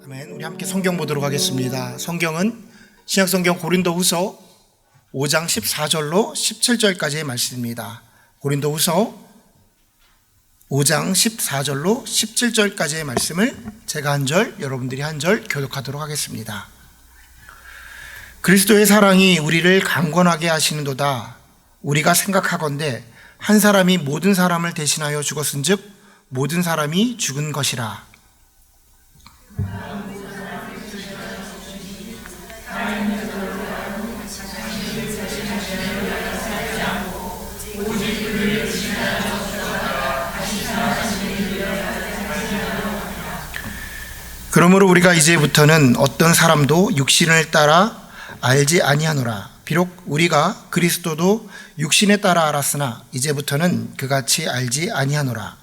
아멘. 우리 함께 성경 보도록 하겠습니다. 성경은 신약성경 고린도후서 5장 14절로 17절까지의 말씀입니다. 고린도후서 5장 14절로 17절까지의 말씀을 제가 한 절, 여러분들이 한 절 교독하도록 하겠습니다. 그리스도의 사랑이 우리를 강건하게 하시는도다. 우리가 생각하건대 한 사람이 모든 사람을 대신하여 죽었은즉 모든 사람이 죽은 것이라. 그러므로 우리가 이제부터는 어떤 사람도 육신을 따라 알지 아니하노라. 비록 우리가 그리스도도 육신에 따라 알았으나 이제부터는 그같이 알지 아니하노라.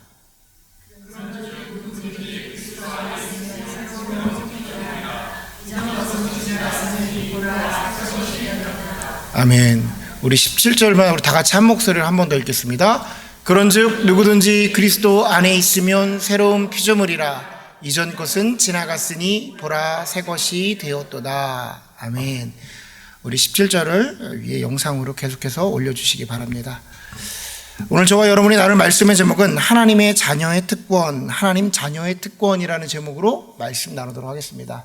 아멘. 우리 17절만 우리 다 같이 한 목소리를 한 번 더 읽겠습니다. 그런즉 누구든지 그리스도 안에 있으면 새로운 피조물이라. 이전 것은 지나갔으니 보라 새 것이 되었도다. 아멘. 우리 17절을 위에 영상으로 계속해서 올려주시기 바랍니다. 오늘 저와 여러분이 나눌 말씀의 제목은 하나님의 자녀의 특권, 하나님 자녀의 특권이라는 제목으로 말씀 나누도록 하겠습니다.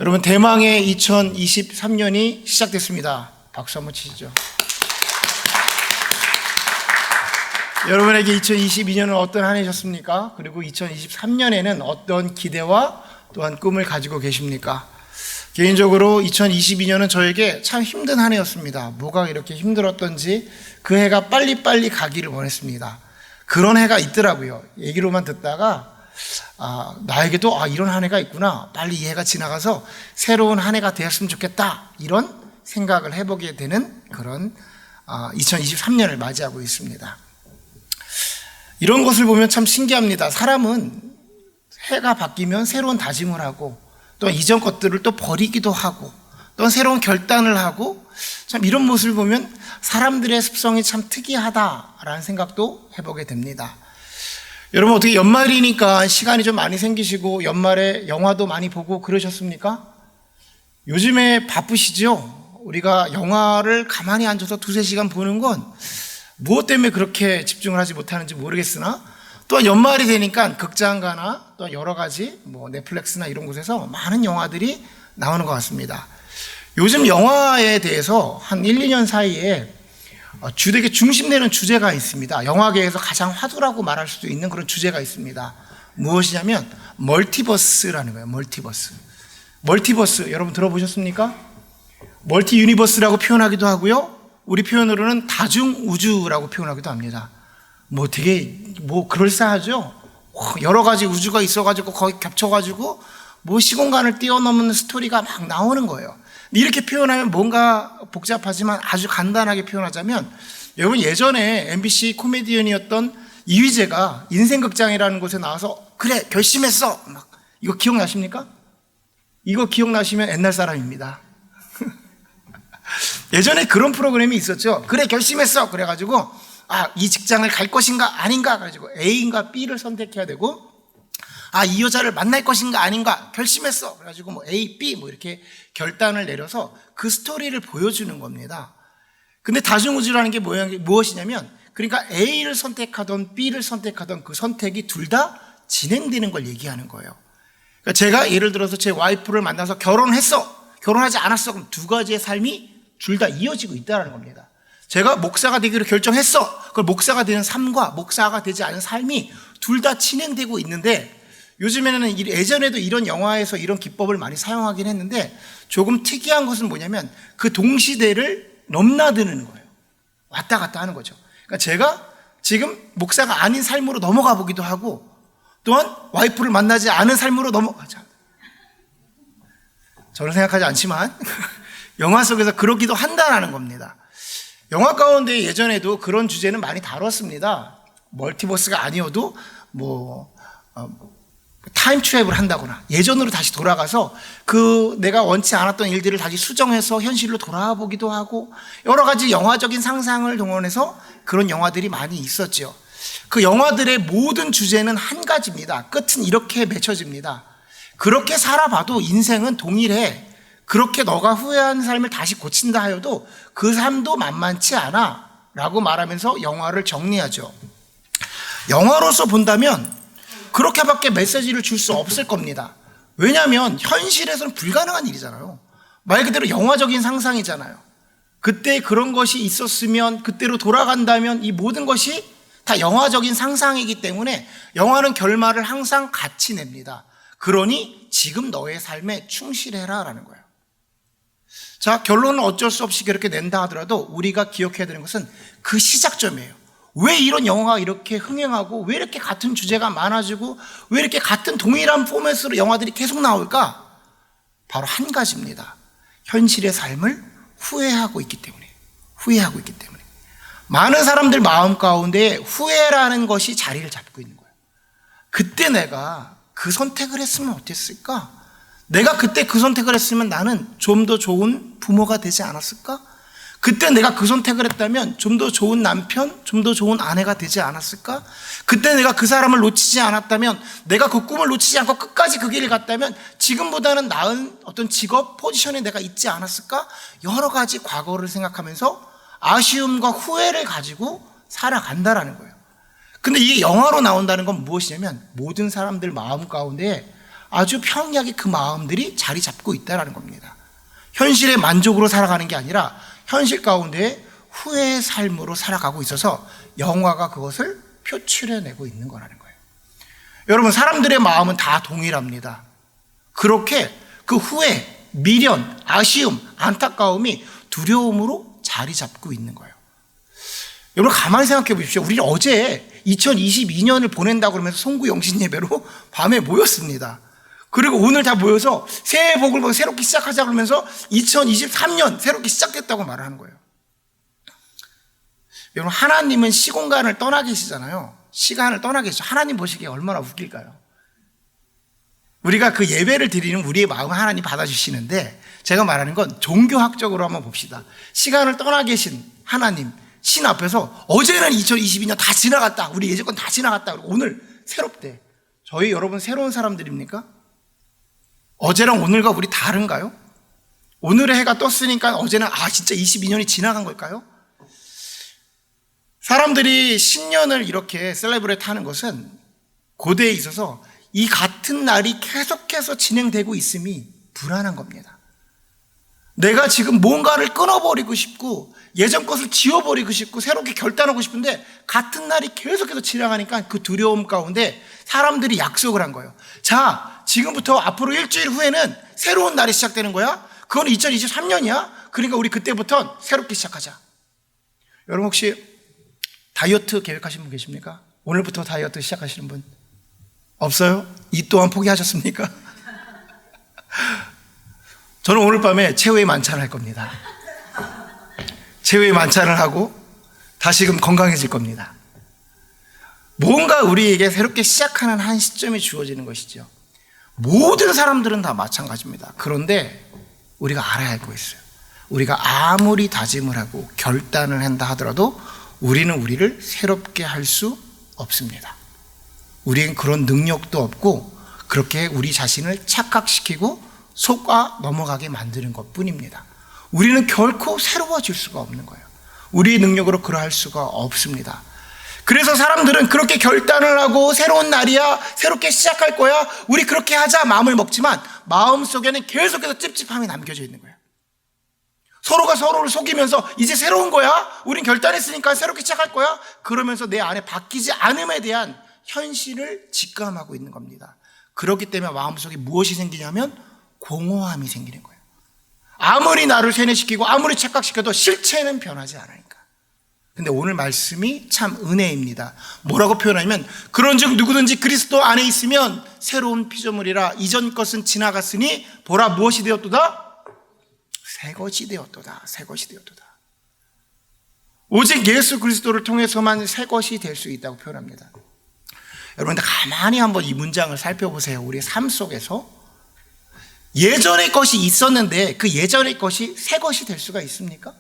여러분, 대망의 2023년이 시작됐습니다. 박수 한번 치시죠. 여러분에게 2022년은 어떤 한 해셨습니까? 그리고 2023년에는 어떤 기대와 또한 꿈을 가지고 계십니까? 개인적으로 2022년은 저에게 참 힘든 한 해였습니다. 뭐가 이렇게 힘들었던지 그 해가 빨리빨리 가기를 원했습니다. 그런 해가 있더라고요. 얘기로만 듣다가 나에게도 이런 한 해가 있구나, 빨리 이 해가 지나가서 새로운 한 해가 되었으면 좋겠다, 이런 생각을 해보게 되는 그런 2023년을 맞이하고 있습니다. 이런 것을 보면 참 신기합니다. 사람은 해가 바뀌면 새로운 다짐을 하고 또 이전 것들을 또 버리기도 하고 또 새로운 결단을 하고, 참 이런 모습을 보면 사람들의 습성이 참 특이하다라는 생각도 해보게 됩니다. 여러분, 어떻게 연말이니까 시간이 좀 많이 생기시고 연말에 영화도 많이 보고 그러셨습니까? 요즘에 바쁘시죠? 우리가 영화를 가만히 앉아서 2-3시간 보는 건 무엇 때문에 그렇게 집중을 하지 못하는지 모르겠으나, 또한 연말이 되니까 극장가나 또 여러 가지 넷플릭스나 이런 곳에서 많은 영화들이 나오는 것 같습니다. 요즘 영화에 대해서 한 1-2년 사이에 되게 중심되는 주제가 있습니다. 영화계에서 가장 화두라고 말할 수도 있는 그런 주제가 있습니다. 무엇이냐면 멀티버스라는 거예요. 멀티버스 여러분 들어보셨습니까? 멀티 유니버스라고 표현하기도 하고요, 우리 표현으로는 다중우주라고 표현하기도 합니다. 되게 그럴싸하죠? 여러 가지 우주가 있어가지고 거기 겹쳐가지고 시공간을 뛰어넘는 스토리가 막 나오는 거예요. 이렇게 표현하면 뭔가 복잡하지만 아주 간단하게 표현하자면, 여러분 예전에 MBC 코미디언이었던 이휘재가 인생극장이라는 곳에 나와서 그래 결심했어 이거 기억나십니까? 이거 기억나시면 옛날 사람입니다. 예전에 그런 프로그램이 있었죠. 그래 결심했어 그래가지고 이 직장을 갈 것인가 아닌가 가지고 A인가 B를 선택해야 되고, 이 여자를 만날 것인가 아닌가 결심했어 그래가지고 A, B 이렇게 결단을 내려서 그 스토리를 보여주는 겁니다. 근데 다중우주라는 게 무엇이냐면, 그러니까 A를 선택하던 B를 선택하던 그 선택이 둘 다 진행되는 걸 얘기하는 거예요. 그러니까 제가 예를 들어서 제 와이프를 만나서 결혼하지 않았어, 그럼 두 가지의 삶이 둘 다 이어지고 있다는 겁니다. 제가 목사가 되기로 결정했어, 그걸 목사가 되는 삶과 목사가 되지 않은 삶이 둘 다 진행되고 있는데, 요즘에는 예전에도 이런 영화에서 이런 기법을 많이 사용하긴 했는데, 조금 특이한 것은 뭐냐면 그 동시대를 넘나드는 거예요. 왔다 갔다 하는 거죠. 그러니까 제가 지금 목사가 아닌 삶으로 넘어가 보기도 하고, 또한 와이프를 만나지 않은 삶으로 넘어가자. 저는 생각하지 않지만 영화 속에서 그러기도 한다는 겁니다. 영화 가운데 예전에도 그런 주제는 많이 다뤘습니다. 멀티버스가 아니어도 타임 트래블을 한다거나 예전으로 다시 돌아가서 내가 원치 않았던 일들을 다시 수정해서 현실로 돌아와 보기도 하고, 여러 가지 영화적인 상상을 동원해서 그런 영화들이 많이 있었죠. 그 영화들의 모든 주제는 한 가지입니다. 끝은 이렇게 맺혀집니다. 그렇게 살아봐도 인생은 동일해. 그렇게 너가 후회하는 삶을 다시 고친다 하여도 그 삶도 만만치 않아 라고 말하면서 영화를 정리하죠. 영화로서 본다면 그렇게밖에 메시지를 줄 수 없을 겁니다. 왜냐하면 현실에서는 불가능한 일이잖아요. 말 그대로 영화적인 상상이잖아요. 그때 그런 것이 있었으면, 그때로 돌아간다면 이 모든 것이 다 영화적인 상상이기 때문에 영화는 결말을 항상 같이 냅니다. 그러니 지금 너의 삶에 충실해라 라는 거예요. 자, 결론은 어쩔 수 없이 그렇게 낸다 하더라도 우리가 기억해야 되는 것은 그 시작점이에요. 왜 이런 영화가 이렇게 흥행하고 왜 이렇게 같은 주제가 많아지고 왜 이렇게 같은 동일한 포맷으로 영화들이 계속 나올까? 바로 한 가지입니다. 현실의 삶을 후회하고 있기 때문에. 후회하고 있기 때문에. 많은 사람들 마음 가운데 후회라는 것이 자리를 잡고 있는 거예요. 그때 내가 그 선택을 했으면 어땠을까? 내가 그때 그 선택을 했으면 나는 좀 더 좋은 부모가 되지 않았을까? 그때 내가 그 선택을 했다면 좀 더 좋은 남편, 좀 더 좋은 아내가 되지 않았을까? 그때 내가 그 사람을 놓치지 않았다면, 내가 그 꿈을 놓치지 않고 끝까지 그 길을 갔다면 지금보다는 나은 어떤 직업, 포지션에 내가 있지 않았을까? 여러 가지 과거를 생각하면서 아쉬움과 후회를 가지고 살아간다라는 거예요. 근데 이게 영화로 나온다는 건 무엇이냐면 모든 사람들 마음 가운데 아주 평이하게 그 마음들이 자리 잡고 있다는 겁니다. 현실의 만족으로 살아가는 게 아니라 현실 가운데 후회의 삶으로 살아가고 있어서 영화가 그것을 표출해내고 있는 거라는 거예요. 여러분, 사람들의 마음은 다 동일합니다. 그렇게 그 후회, 미련, 아쉬움, 안타까움이 두려움으로 자리 잡고 있는 거예요. 여러분, 가만히 생각해 보십시오. 우리는 어제 2022년을 보낸다고 그러면서 송구 영신 예배로 밤에 모였습니다. 그리고 오늘 다 모여서 새해 복을 받고 새롭게 시작하자 그러면서 2023년 새롭게 시작됐다고 말을 하는 거예요. 여러분, 하나님은 시공간을 떠나 계시잖아요. 시간을 떠나 계시죠. 하나님 보시기에 얼마나 웃길까요? 우리가 그 예배를 드리는 우리의 마음을 하나님 받아주시는데, 제가 말하는 건 종교학적으로 한번 봅시다. 시간을 떠나 계신 하나님, 신 앞에서 어제는 2022년 다 지나갔다, 우리 예전 건 다 지나갔다, 오늘 새롭대. 저희 여러분 새로운 사람들입니까? 어제랑 오늘과 우리 다른가요? 오늘의 해가 떴으니까 어제는 진짜 22년이 지나간 걸까요? 사람들이 신년을 이렇게 셀레브레이트 하는 것은 고대에 있어서 이 같은 날이 계속해서 진행되고 있음이 불안한 겁니다. 내가 지금 뭔가를 끊어버리고 싶고 예전 것을 지워버리고 싶고 새롭게 결단하고 싶은데 같은 날이 계속해서 지나가니까 그 두려움 가운데 사람들이 약속을 한 거예요. 자, 지금부터 앞으로 일주일 후에는 새로운 날이 시작되는 거야. 그건 2023년이야. 그러니까 우리 그때부터 새롭게 시작하자. 여러분, 혹시 다이어트 계획하시는 분 계십니까? 오늘부터 다이어트 시작하시는 분 없어요? 이 또한 포기하셨습니까? 저는 오늘 밤에 최후의 만찬을 할 겁니다. 최후의 만찬을 하고 다시금 건강해질 겁니다. 뭔가 우리에게 새롭게 시작하는 한 시점이 주어지는 것이죠. 모든 사람들은 다 마찬가지입니다. 그런데 우리가 알아야 할 거 있어요. 우리가 아무리 다짐을 하고 결단을 한다 하더라도 우리는 우리를 새롭게 할 수 없습니다. 우리는 그런 능력도 없고 그렇게 우리 자신을 착각시키고 속아 넘어가게 만드는 것 뿐입니다. 우리는 결코 새로워질 수가 없는 거예요. 우리의 능력으로 그러할 수가 없습니다. 그래서 사람들은 그렇게 결단을 하고 새로운 날이야, 새롭게 시작할 거야, 우리 그렇게 하자 마음을 먹지만 마음속에는 계속해서 찝찝함이 남겨져 있는 거예요. 서로가 서로를 속이면서 이제 새로운 거야, 우린 결단했으니까 새롭게 시작할 거야, 그러면서 내 안에 바뀌지 않음에 대한 현실을 직감하고 있는 겁니다. 그렇기 때문에 마음속에 무엇이 생기냐면 공허함이 생기는 거예요. 아무리 나를 세뇌시키고 아무리 착각시켜도 실체는 변하지 않으니까. 근데 오늘 말씀이 참 은혜입니다. 뭐라고 표현하냐면 그런즉 누구든지 그리스도 안에 있으면 새로운 피조물이라 이전 것은 지나갔으니 보라 무엇이 되었도다? 새 것이 되었도다. 새 것이 되었도다. 오직 예수 그리스도를 통해서만 새 것이 될 수 있다고 표현합니다. 여러분들 가만히 한번 이 문장을 살펴보세요. 우리의 삶 속에서 예전의 것이 있었는데 그 예전의 것이 새 것이 될 수가 있습니까?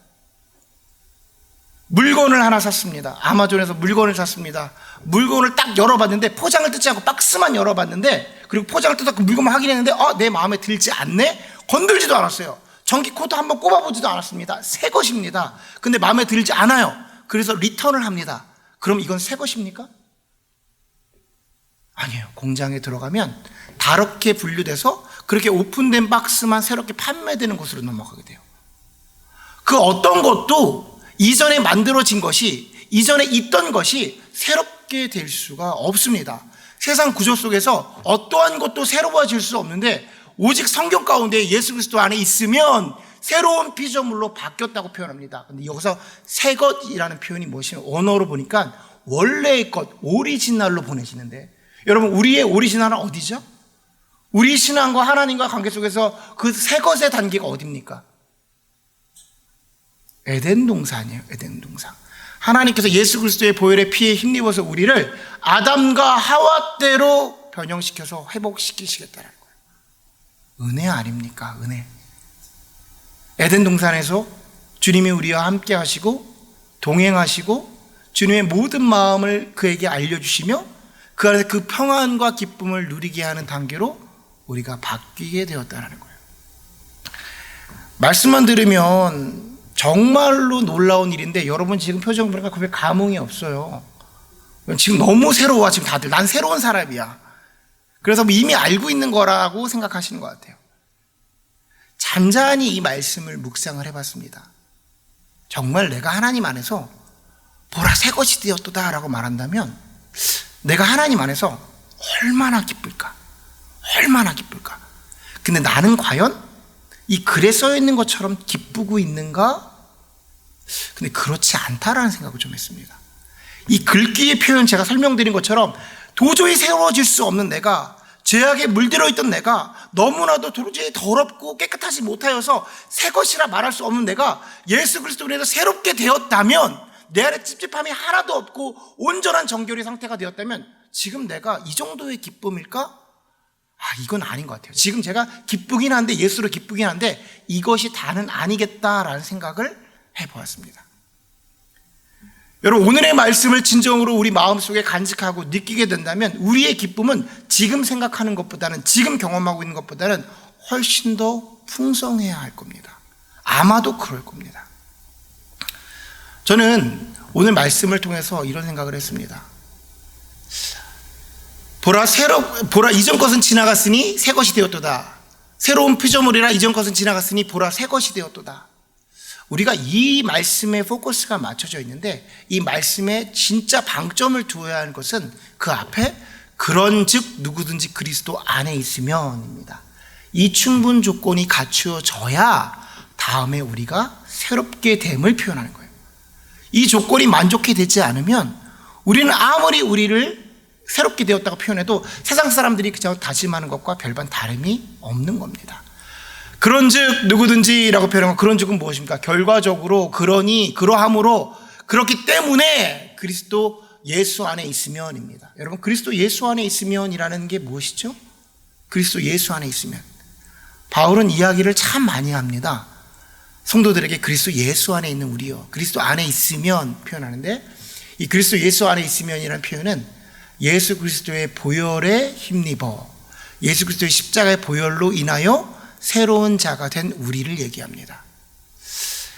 물건을 하나 샀습니다. 아마존에서 물건을 샀습니다. 물건을 딱 열어봤는데 포장을 뜯지 않고 박스만 열어봤는데 그리고 포장을 뜯어 그 물건만 확인했는데 내 마음에 들지 않네? 건들지도 않았어요. 전기 코드 한번 꼽아보지도 않았습니다. 새 것입니다. 근데 마음에 들지 않아요. 그래서 리턴을 합니다. 그럼 이건 새 것입니까? 아니에요. 공장에 들어가면 다르게 분류돼서 그렇게 오픈된 박스만 새롭게 판매되는 곳으로 넘어가게 돼요. 그 어떤 것도 이전에 만들어진 것이, 이전에 있던 것이 새롭게 될 수가 없습니다. 세상 구조 속에서 어떠한 것도 새로워질 수 없는데 오직 성경 가운데 예수 그리스도 안에 있으면 새로운 피조물로 바뀌었다고 표현합니다. 근데 여기서 새 것이라는 표현이 무엇이냐, 원어로 보니까 원래의 것, 오리지널로 보내시는데, 여러분 우리의 오리지널은 어디죠? 우리 신앙과 하나님과 관계 속에서 그 새 것의 단계가 어디입니까? 에덴 동산이에요. 에덴 동산. 하나님께서 예수 그리스도의 보혈의 피에 힘입어서 우리를 아담과 하와 때로 변형시켜서 회복시키시겠다는 거예요. 은혜 아닙니까? 은혜. 에덴 동산에서 주님이 우리와 함께 하시고 동행하시고 주님의 모든 마음을 그에게 알려주시며 그 안에서 그 평안과 기쁨을 누리게 하는 단계로 우리가 바뀌게 되었다는 거예요. 말씀만 들으면 정말로 놀라운 일인데 여러분 지금 표정 보니까 그게 감흥이 없어요. 지금 너무 새로워. 지금 다들 난 새로운 사람이야. 그래서 이미 알고 있는 거라고 생각하시는 것 같아요. 잔잔히 이 말씀을 묵상을 해봤습니다. 정말 내가 하나님 안에서 보라 새 것이 되었도다 라고 말한다면 내가 하나님 안에서 얼마나 기쁠까? 얼마나 기쁠까? 근데 나는 과연 이 글에 써 있는 것처럼 기쁘고 있는가? 근데 그렇지 않다라는 생각을 좀 했습니다. 이 글귀의 표현 제가 설명드린 것처럼 도저히 새로워질 수 없는 내가, 죄악에 물들어 있던 내가, 너무나도 도저히 더럽고 깨끗하지 못하여서 새 것이라 말할 수 없는 내가 예수 그리스도로 인해서 새롭게 되었다면, 내 안에 찝찝함이 하나도 없고 온전한 정결의 상태가 되었다면 지금 내가 이 정도의 기쁨일까? 이건 아닌 것 같아요. 지금 제가 기쁘긴 한데, 예수로 기쁘긴 한데 이것이 다는 아니겠다라는 생각을 해보았습니다. 여러분 오늘의 말씀을 진정으로 우리 마음속에 간직하고 느끼게 된다면 우리의 기쁨은 지금 생각하는 것보다는, 지금 경험하고 있는 것보다는 훨씬 더 풍성해야 할 겁니다. 아마도 그럴 겁니다. 저는 오늘 말씀을 통해서 이런 생각을 했습니다. 보라 이전 것은 지나갔으니 새 것이 되었도다. 새로운 피조물이라 이전 것은 지나갔으니 보라 새 것이 되었도다. 우리가 이 말씀에 포커스가 맞춰져 있는데 이 말씀에 진짜 방점을 두어야 하는 것은 그 앞에 그런즉 누구든지 그리스도 안에 있으면입니다. 이 충분 조건이 갖추어져야 다음에 우리가 새롭게 됨을 표현하는 거예요. 이 조건이 만족해 되지 않으면 우리는 아무리 우리를 새롭게 되었다고 표현해도 세상 사람들이 그저 다짐하는 것과 별반 다름이 없는 겁니다. 그런즉 누구든지라고 표현한 건, 그런즉은 무엇입니까? 결과적으로 그러니 그러함으로 그렇기 때문에 그리스도 예수 안에 있으면입니다. 여러분 그리스도 예수 안에 있으면이라는 게 무엇이죠? 그리스도 예수 안에 있으면. 바울은 이야기를 참 많이 합니다. 성도들에게 그리스도 예수 안에 있는 우리요, 그리스도 안에 있으면 표현하는데, 이 그리스도 예수 안에 있으면이라는 표현은 예수 그리스도의 보혈에 힘입어 예수 그리스도의 십자가의 보혈로 인하여 새로운 자가 된 우리를 얘기합니다.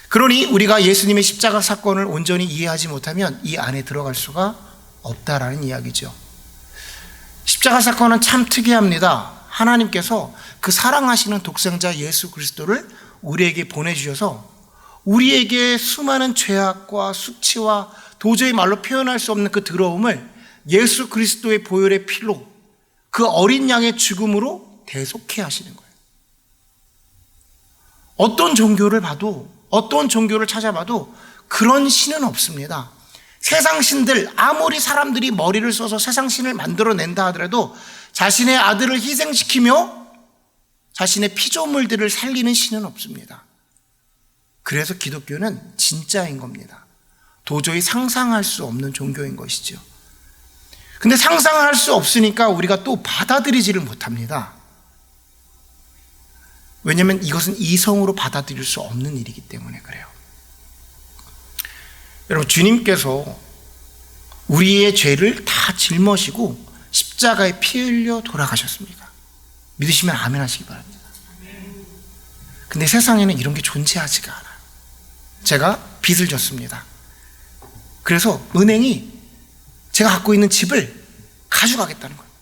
그러니 우리가 예수님의 십자가 사건을 온전히 이해하지 못하면 이 안에 들어갈 수가 없다라는 이야기죠. 십자가 사건은 참 특이합니다. 하나님께서 그 사랑하시는 독생자 예수 그리스도를 우리에게 보내주셔서 우리에게 수많은 죄악과 수치와 도저히 말로 표현할 수 없는 그 더러움을 예수 그리스도의 보혈의 피로, 그 어린 양의 죽음으로 대속해 하시는 거예요. 어떤 종교를 봐도, 어떤 종교를 찾아봐도 그런 신은 없습니다. 세상 신들, 아무리 사람들이 머리를 써서 세상 신을 만들어낸다 하더라도 자신의 아들을 희생시키며 자신의 피조물들을 살리는 신은 없습니다. 그래서 기독교는 진짜인 겁니다. 도저히 상상할 수 없는 종교인 것이죠. 근데 상상을 할 수 없으니까 우리가 또 받아들이지를 못합니다. 왜냐하면 이것은 이성으로 받아들일 수 없는 일이기 때문에 그래요. 여러분 주님께서 우리의 죄를 다 짊어지고 십자가에 피 흘려 돌아가셨습니다. 믿으시면 아멘 하시기 바랍니다. 근데 세상에는 이런 게 존재하지가 않아요. 제가 빚을 졌습니다. 그래서 은행이 제가 갖고 있는 집을 가져가겠다는 거예요.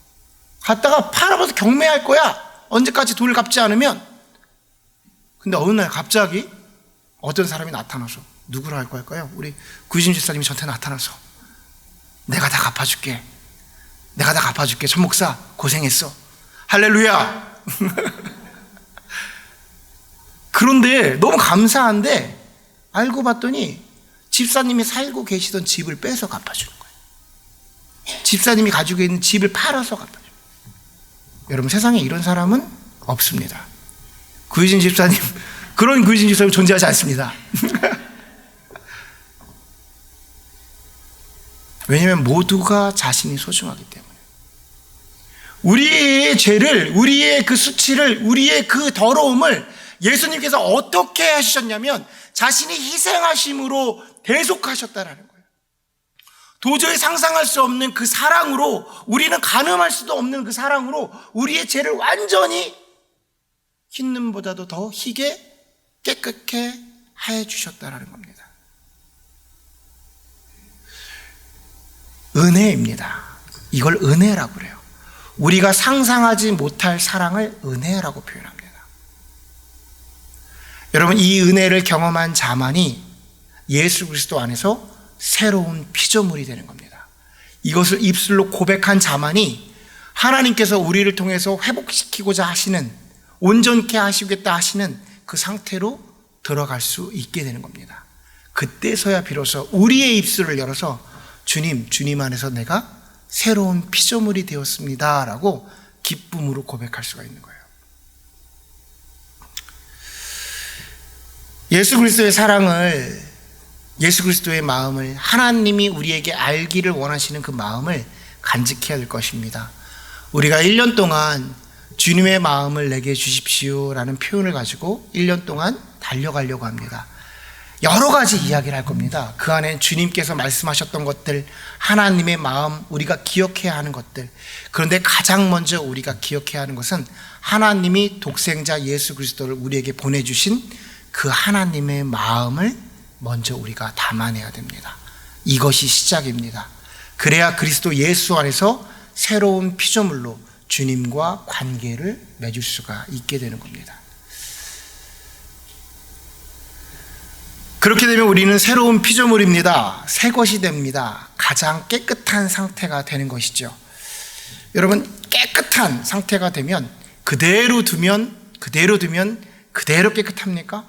갔다가 팔아봐서 경매할 거야. 언제까지 돈을 갚지 않으면. 근데 어느 날 갑자기 어떤 사람이 나타나서, 누구로 알고 할까요? 우리 구희진 집사님이 저한테 나타나서 내가 다 갚아줄게. 내가 다 갚아줄게. 전 목사 고생했어. 할렐루야. 그런데 너무 감사한데 알고 봤더니 집사님이 살고 계시던 집을 빼서 갚아주는 거예요. 집사님이 가지고 있는 집을 팔아서 갚아줘요. 여러분, 세상에 이런 사람은 없습니다. 구희진 집사님, 그런 구희진 집사님 존재하지 않습니다. 왜냐하면 모두가 자신이 소중하기 때문에. 우리의 죄를, 우리의 그 수치를, 우리의 그 더러움을 예수님께서 어떻게 하셨냐면 자신이 희생하심으로 대속하셨다라는 거예요. 도저히 상상할 수 없는 그 사랑으로, 우리는 가늠할 수도 없는 그 사랑으로 우리의 죄를 완전히 흰눈보다도 더 희게 깨끗게 하여 주셨다라는 겁니다. 은혜입니다. 이걸 은혜라고 그래요. 우리가 상상하지 못할 사랑을 은혜라고 표현합니다. 여러분, 이 은혜를 경험한 자만이 예수 그리스도 안에서 새로운 피조물이 되는 겁니다. 이것을 입술로 고백한 자만이 하나님께서 우리를 통해서 회복시키고자 하시는, 온전케 하시겠다 하시는 그 상태로 들어갈 수 있게 되는 겁니다. 그때서야 비로소 우리의 입술을 열어서 주님 안에서 내가 새로운 피조물이 되었습니다 라고 기쁨으로 고백할 수가 있는 거예요. 예수 그리스도의 사랑을, 예수 그리스도의 마음을, 하나님이 우리에게 알기를 원하시는 그 마음을 간직해야 될 것입니다. 우리가 1년 동안 주님의 마음을 내게 주십시오 라는 표현을 가지고 1년 동안 달려가려고 합니다. 여러 가지 이야기를 할 겁니다. 그 안에 주님께서 말씀하셨던 것들, 하나님의 마음, 우리가 기억해야 하는 것들. 그런데 가장 먼저 우리가 기억해야 하는 것은 하나님이 독생자 예수 그리스도를 우리에게 보내주신 그 하나님의 마음을 먼저 우리가 담아내야 됩니다. 이것이 시작입니다. 그래야 그리스도 예수 안에서 새로운 피조물로 주님과 관계를 맺을 수가 있게 되는 겁니다. 그렇게 되면 우리는 새로운 피조물입니다. 새 것이 됩니다. 가장 깨끗한 상태가 되는 것이죠. 여러분, 깨끗한 상태가 되면 그대로 두면 그대로 깨끗합니까?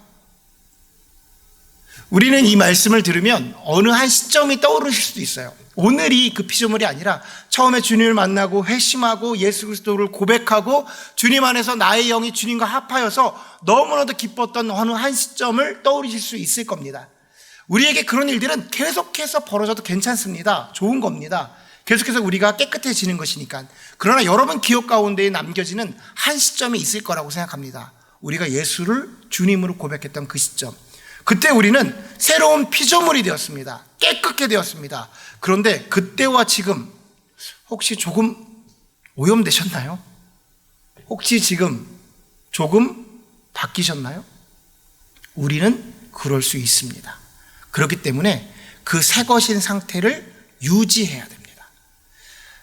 우리는 이 말씀을 들으면 어느 한 시점이 떠오르실 수도 있어요. 오늘이 그 피조물이 아니라 처음에 주님을 만나고 회심하고 예수 그리스도를 고백하고 주님 안에서 나의 영이 주님과 합하여서 너무나도 기뻤던 어느 한 시점을 떠오르실 수 있을 겁니다. 우리에게 그런 일들은 계속해서 벌어져도 괜찮습니다. 좋은 겁니다. 계속해서 우리가 깨끗해지는 것이니까. 그러나 여러분 기억 가운데 남겨지는 한 시점이 있을 거라고 생각합니다. 우리가 예수를 주님으로 고백했던 그 시점. 그때 우리는 새로운 피조물이 되었습니다. 깨끗게 되었습니다. 그런데 그때와 지금 혹시 조금 오염되셨나요? 혹시 지금 조금 바뀌셨나요? 우리는 그럴 수 있습니다. 그렇기 때문에 그 새 것인 상태를 유지해야 됩니다.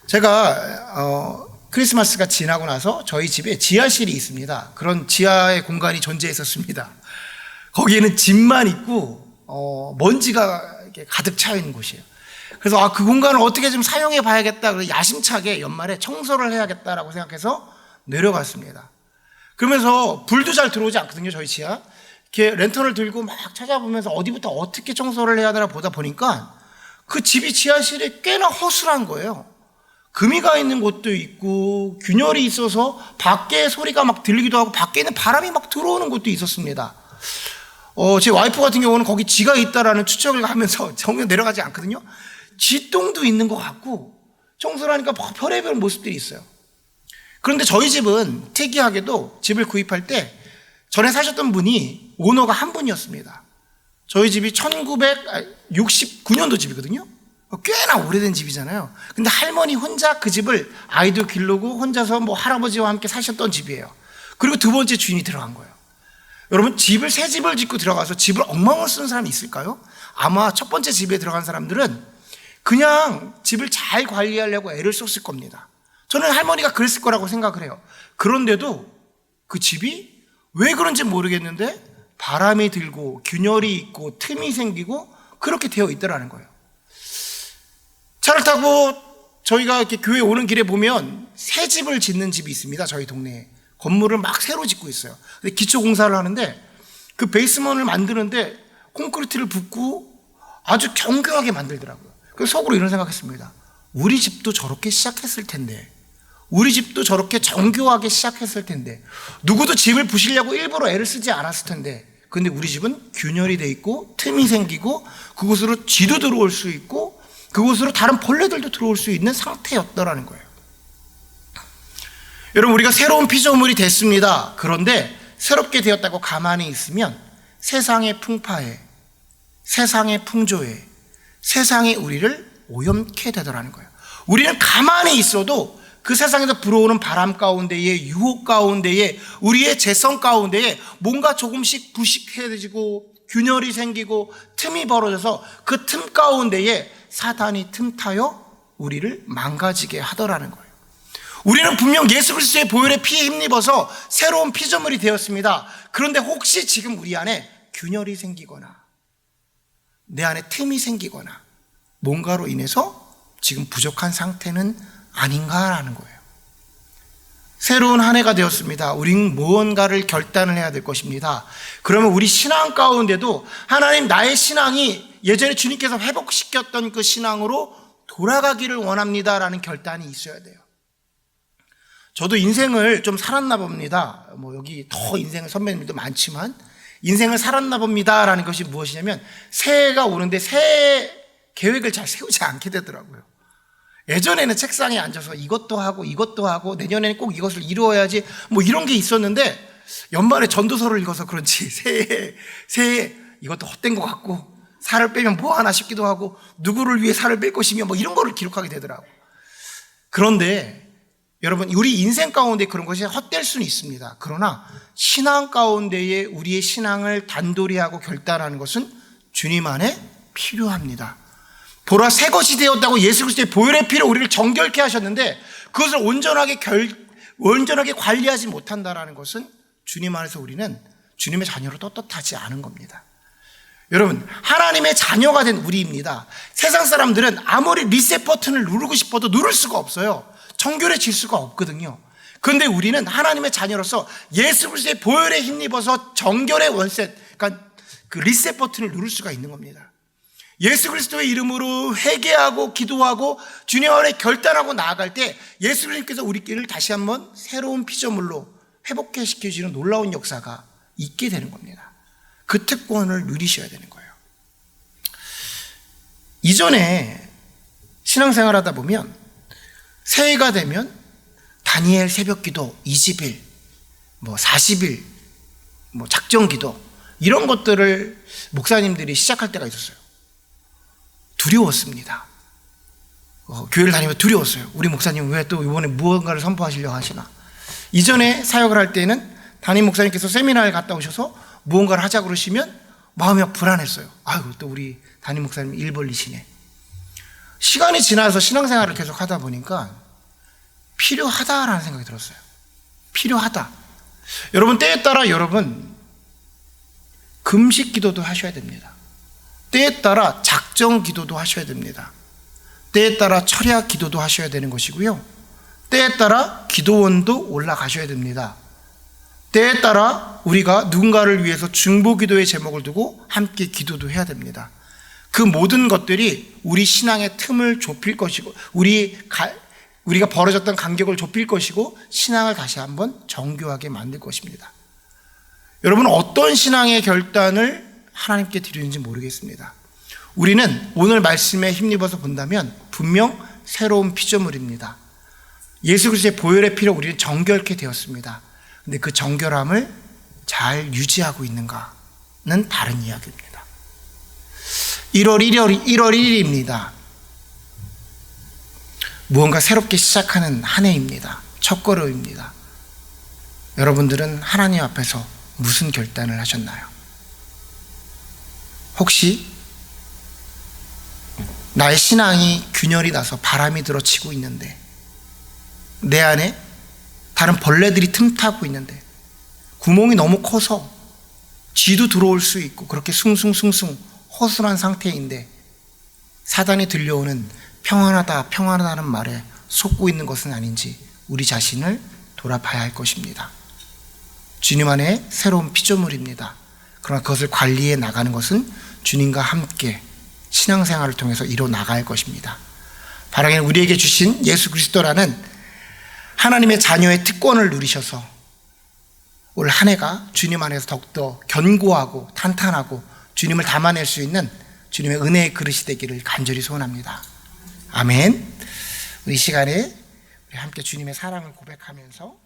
제가 크리스마스가 지나고 나서 저희 집에 지하실이 있습니다. 그런 지하의 공간이 존재했었습니다. 거기에는 집만 있고 먼지가 이렇게 가득 차 있는 곳이에요. 그래서 그 공간을 어떻게 좀 사용해 봐야겠다. 그래서 야심차게 연말에 청소를 해야겠다라고 생각해서 내려갔습니다. 그러면서 불도 잘 들어오지 않거든요, 저희 지하. 이렇게 랜턴을 들고 막 찾아보면서 어디부터 어떻게 청소를 해야 되나 보다 보니까 그 집이 지하실이 꽤나 허술한 거예요. 금이가 있는 곳도 있고 균열이 있어서 밖에 소리가 막 들리기도 하고 밖에 있는 바람이 막 들어오는 곳도 있었습니다. 제 와이프 같은 경우는 거기 쥐가 있다라는 추측을 하면서 정녕 내려가지 않거든요. 쥐똥도 있는 것 같고 청소를 하니까 별의별 모습들이 있어요. 그런데 저희 집은 특이하게도 집을 구입할 때 전에 사셨던 분이 오너가 한 분이었습니다. 저희 집이 1969년도 집이거든요. 꽤나 오래된 집이잖아요. 근데 할머니 혼자 그 집을 아이도 기르고 혼자서 뭐 할아버지와 함께 사셨던 집이에요. 그리고 두 번째 주인이 들어간 거예요. 여러분, 새 집을 짓고 들어가서 집을 엉망으로 쓰는 사람이 있을까요? 아마 첫 번째 집에 들어간 사람들은 그냥 집을 잘 관리하려고 애를 썼을 겁니다. 저는 할머니가 그랬을 거라고 생각을 해요. 그런데도 그 집이 왜 그런지 모르겠는데 바람이 들고 균열이 있고 틈이 생기고 그렇게 되어 있더라는 거예요. 차를 타고 저희가 이렇게 교회 오는 길에 보면 새 집을 짓는 집이 있습니다. 저희 동네에. 건물을 막 새로 짓고 있어요. 근데 기초 공사를 하는데 그 베이스먼을 만드는데 콘크리트를 붓고 아주 정교하게 만들더라고요. 그래서 속으로 이런 생각했습니다. 우리 집도 저렇게 시작했을 텐데, 우리 집도 저렇게 정교하게 시작했을 텐데, 누구도 집을 부시려고 일부러 애를 쓰지 않았을 텐데, 근데 우리 집은 균열이 돼 있고 틈이 생기고 그곳으로 쥐도 들어올 수 있고 그곳으로 다른 벌레들도 들어올 수 있는 상태였더라는 거예요. 여러분, 우리가 새로운 피조물이 됐습니다. 그런데 새롭게 되었다고 가만히 있으면 세상의 풍파에, 세상의 풍조에, 세상이 우리를 오염케 되더라는 거예요. 우리는 가만히 있어도 그 세상에서 불어오는 바람 가운데에, 유혹 가운데에, 우리의 재성 가운데에 뭔가 조금씩 부식해지고 균열이 생기고 틈이 벌어져서 그 틈 가운데에 사단이 틈타여 우리를 망가지게 하더라는 거예요. 우리는 분명 예수 그리스도의 보혈의 피에 힘입어서 새로운 피조물이 되었습니다. 그런데 혹시 지금 우리 안에 균열이 생기거나 내 안에 틈이 생기거나 뭔가로 인해서 지금 부족한 상태는 아닌가라는 거예요. 새로운 한 해가 되었습니다. 우린 무언가를 결단을 해야 될 것입니다. 그러면 우리 신앙 가운데도 하나님, 나의 신앙이 예전에 주님께서 회복시켰던 그 신앙으로 돌아가기를 원합니다라는 결단이 있어야 돼요. 저도 인생을 좀 살았나 봅니다. 뭐 여기 더 인생을 선배님들도 많지만 인생을 살았나 봅니다라는 것이 무엇이냐면 새해가 오는데 새해 계획을 잘 세우지 않게 되더라고요. 예전에는 책상에 앉아서 이것도 하고 내년에는 꼭 이것을 이루어야지 뭐 이런 게 있었는데 연말에 전도서를 읽어서 그런지 새해 이것도 헛된 것 같고 살을 빼면 뭐 하나 싶기도 하고 누구를 위해 살을 뺄 것이며 뭐 이런 거를 기록하게 되더라고요. 그런데 여러분, 우리 인생 가운데 그런 것이 헛될 수는 있습니다. 그러나 신앙 가운데에 우리의 신앙을 단돌이 하고 결단하는 것은 주님 안에 필요합니다. 보라, 새 것이 되었다고 예수 그리스도의 보혈의 피로 우리를 정결케 하셨는데 그것을 온전하게 관리하지 못한다는 것은 주님 안에서 우리는 주님의 자녀로 떳떳하지 않은 겁니다. 여러분, 하나님의 자녀가 된 우리입니다. 세상 사람들은 아무리 리셋 버튼을 누르고 싶어도 누를 수가 없어요. 정결해질 수가 없거든요. 그런데 우리는 하나님의 자녀로서 예수 그리스도의 보혈에 힘입어서 정결의 원셋, 그러니까 그 리셋 버튼을 누를 수가 있는 겁니다. 예수 그리스도의 이름으로 회개하고 기도하고 주님 안에 결단하고 나아갈 때 예수 그리스도께서 우리끼리를 다시 한번 새로운 피조물로 회복해 시켜주는 놀라운 역사가 있게 되는 겁니다. 그 특권을 누리셔야 되는 거예요. 이전에 신앙생활 하다 보면 새해가 되면 다니엘 새벽기도 20일, 40일, 작정기도 이런 것들을 목사님들이 시작할 때가 있었어요. 두려웠습니다. 교회를 다니면 두려웠어요. 우리 목사님 왜 또 이번에 무언가를 선포하시려고 하시나. 이전에 사역을 할 때는 담임 목사님께서 세미나를 갔다 오셔서 무언가를 하자 그러시면 마음이 불안했어요. 아이고, 또 우리 담임 목사님 일 벌리시네. 시간이 지나서 신앙생활을 계속 하다 보니까 필요하다라는 생각이 들었어요. 필요하다. 여러분, 때에 따라 여러분 금식 기도도 하셔야 됩니다. 때에 따라 작정 기도도 하셔야 됩니다. 때에 따라 철야 기도도 하셔야 되는 것이고요. 때에 따라 기도원도 올라가셔야 됩니다. 때에 따라 우리가 누군가를 위해서 중보 기도의 제목을 두고 함께 기도도 해야 됩니다. 그 모든 것들이 우리 신앙의 틈을 좁힐 것이고 우리가 벌어졌던 간격을 좁힐 것이고 신앙을 다시 한번 정교하게 만들 것입니다. 여러분, 어떤 신앙의 결단을 하나님께 드리는지 모르겠습니다. 우리는 오늘 말씀에 힘입어서 본다면 분명 새로운 피조물입니다. 예수 그리스도의 보혈의 피로 우리는 정결케 되었습니다. 근데 그 정결함을 잘 유지하고 있는가는 다른 이야기입니다. 1월 1일입니다. 무언가 새롭게 시작하는 한 해입니다. 첫걸음입니다. 여러분들은 하나님 앞에서 무슨 결단을 하셨나요? 혹시 나의 신앙이 균열이 나서 바람이 들어치고 있는데, 내 안에 다른 벌레들이 틈타고 있는데, 구멍이 너무 커서 쥐도 들어올 수 있고 그렇게 숭숭숭숭 허술한 상태인데, 사단이 들려오는 평안하다 평안하다는 말에 속고 있는 것은 아닌지 우리 자신을 돌아봐야 할 것입니다. 주님 안에 새로운 피조물입니다. 그러나 그것을 관리해 나가는 것은 주님과 함께 신앙생활을 통해서 이뤄 나갈 것입니다. 바라기는 우리에게 주신 예수 그리스도라는 하나님의 자녀의 특권을 누리셔서 올 한 해가 주님 안에서 더욱더 견고하고 탄탄하고 주님을 담아낼 수 있는 주님의 은혜의 그릇이 되기를 간절히 소원합니다. 아멘. 우리 시간에 우리 함께 주님의 사랑을 고백하면서